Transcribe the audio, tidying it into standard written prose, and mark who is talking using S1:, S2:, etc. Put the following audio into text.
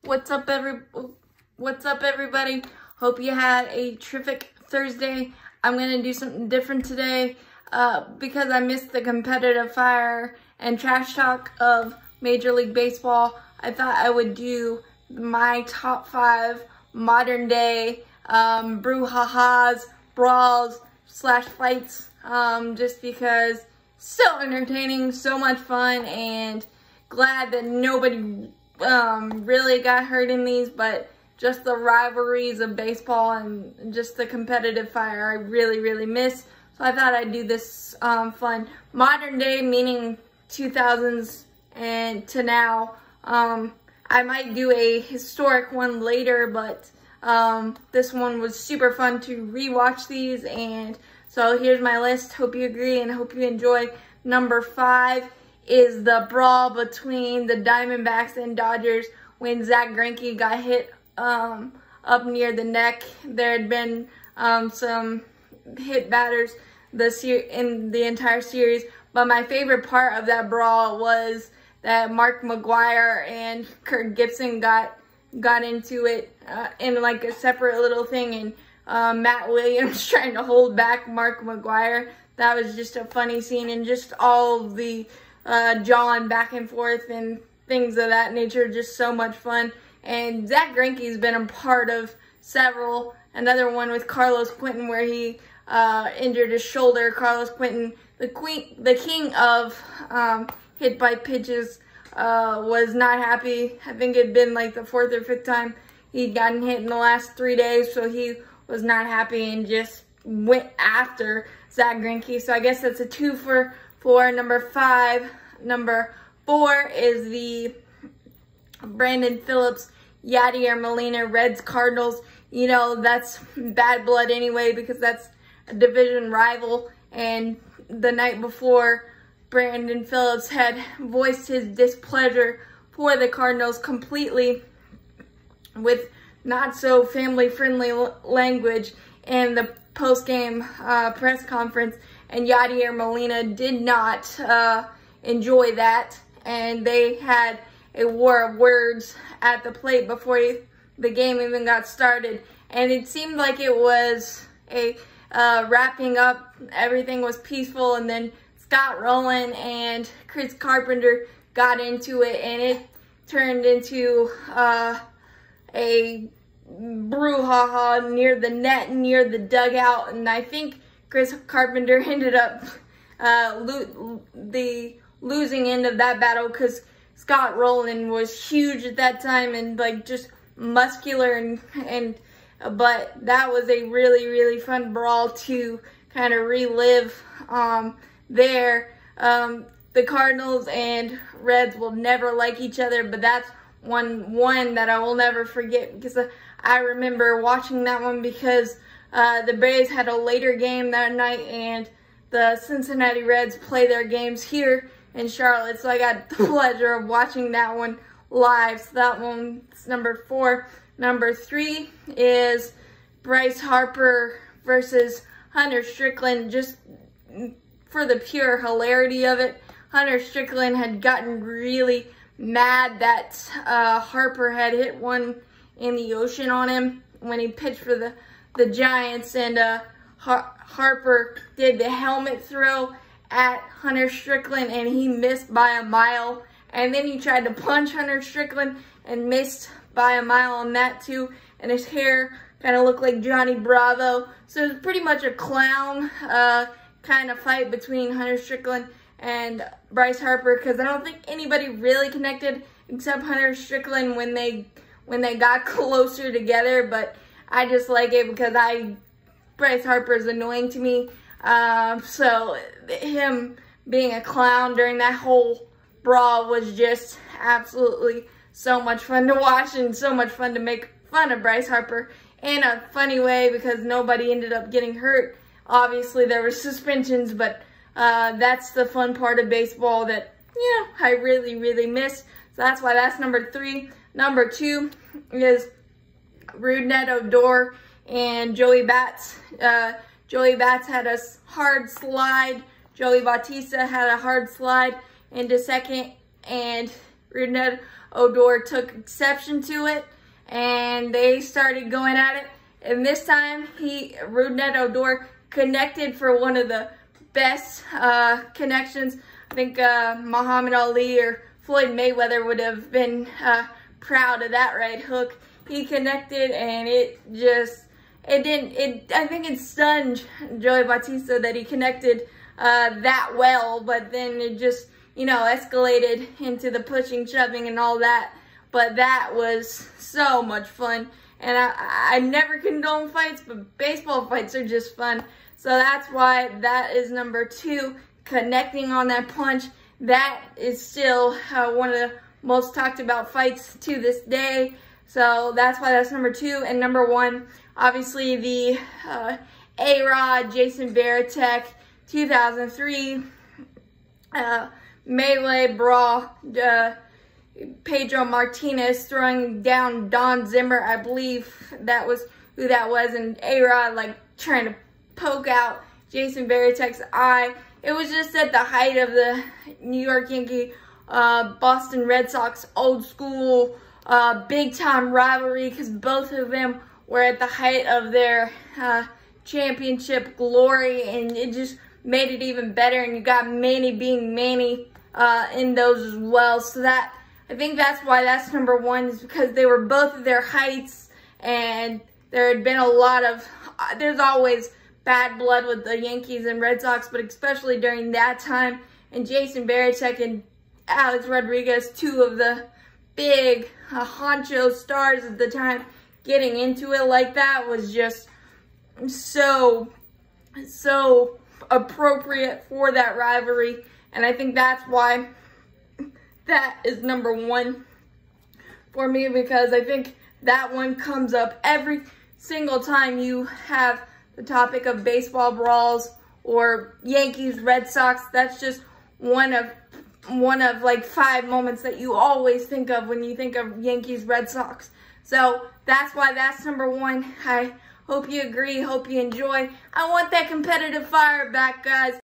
S1: What's up, everybody? Hope you had a terrific Thursday. I'm gonna do something different today because I missed the competitive fire and trash talk of Major League Baseball. I thought I would do my top 5 modern day brouhahas, brawls / fights, just because so entertaining, so much fun, and glad that nobody really got hurt in these, but just the rivalries of baseball and just the competitive fire I really miss. So I thought I'd do this fun modern day, meaning 2000s and to now. I might do a historic one later, but this one was super fun to rewatch these, and so here's my list. Hope you agree and hope you enjoy. Number 5 is the brawl between the Diamondbacks and Dodgers when Zack Greinke got hit up near the neck. There had been some hit batters in the entire series, but my favorite part of that brawl was that Mark McGwire and Kirk Gibson got into it in like a separate little thing, and Matt Williams trying to hold back Mark McGwire. That was just a funny scene, and just all of the jawing back and forth and things of that nature, just so much fun. And Zack Greinke's been a part of several. Another one with Carlos Quentin where he injured his shoulder. Carlos Quentin, the king of hit by pitches, was not happy. I think it had been like the 4th or 5th time he'd gotten hit in the last 3 days, so he was not happy and just went after Zack Greinke. So I guess that's a 2 for number 5. Number 4 is the Brandon Phillips, Yadier Molina, Reds Cardinals. You know, that's bad blood anyway because that's a division rival. And the night before, Brandon Phillips had voiced his displeasure for the Cardinals completely with not so family-friendly language in the post-game press conference, and Yadier Molina did not enjoy that, and they had a war of words at the plate before the game even got started. And it seemed like it was a wrapping up, everything was peaceful, and then Scott Rowland and Chris Carpenter got into it, and it turned into a brouhaha near the net, near the dugout, and I think Chris Carpenter ended up the losing end of that battle because Scott Rowland was huge at that time and like just muscular, but that was a really fun brawl to kind of relive there. The Cardinals and Reds will never like each other, but that's one that I will never forget because I remember watching that one because the Braves had a later game that night and the Cincinnati Reds play their games here in Charlotte, so I got the pleasure of watching that one live. So that one's number 4. Number 3 is Bryce Harper versus Hunter Strickland, just for the pure hilarity of it. Hunter Strickland had gotten really mad that Harper had hit one in the ocean on him when he pitched for the Giants, and Harper did the helmet throw at Hunter Strickland and he missed by a mile, and then he tried to punch Hunter Strickland and missed by a mile on that too, and his hair kind of looked like Johnny Bravo. So it was pretty much a clown kind of fight between Hunter Strickland and Bryce Harper, because I don't think anybody really connected except Hunter Strickland when they got closer together. But I just like it because Bryce Harper is annoying to me. So him being a clown during that whole brawl was just absolutely so much fun to watch and so much fun to make fun of Bryce Harper in a funny way because nobody ended up getting hurt. Obviously there were suspensions, but that's the fun part of baseball that, you know, I really miss. So that's why that's number 3. Number 2 is Rougned Odor and Joey Bats. Joey Bats had a hard slide. Joey Bautista had a hard slide into second, and Rougned Odor took exception to it, and they started going at it. And this time, Rougned Odor connected for one of the best connections. I think Muhammad Ali or Floyd Mayweather would have been proud of that right hook. He connected, and I think it stunned Joey Bautista that he connected that well, but then it just, escalated into the pushing, shoving, and all that. But that was so much fun. And I never condone fights, but baseball fights are just fun. So that's why that is number 2, connecting on that punch. That is still one of the most talked about fights to this day. So that's why that's number 2. And number 1, obviously the A-Rod, Jason Varitek, 2003 melee brawl. Pedro Martinez throwing down Don Zimmer, I believe that was who that was, and A-Rod like trying to poke out Jason Varitek's eye. It was just at the height of the New York Yankee, Boston Red Sox old school, big time rivalry, because both of them were at the height of their championship glory, and it just made it even better. And you got Manny being Manny in those as well. So that, I think that's why that's number 1, is because they were both at their heights, and there had been a lot of, there's always bad blood with the Yankees and Red Sox, but especially during that time. And Jason Varitek and Alex Rodriguez, 2 of the big honcho stars at the time, getting into it like that was just so appropriate for that rivalry. And I think that's why that is number 1 for me, because I think that one comes up every single time you have the topic of baseball brawls or Yankees, Red Sox. That's just one of like 5 moments that you always think of when you think of Yankees, Red Sox. So that's why that's number 1. I hope you agree, hope you enjoy. I want that competitive fire back, guys.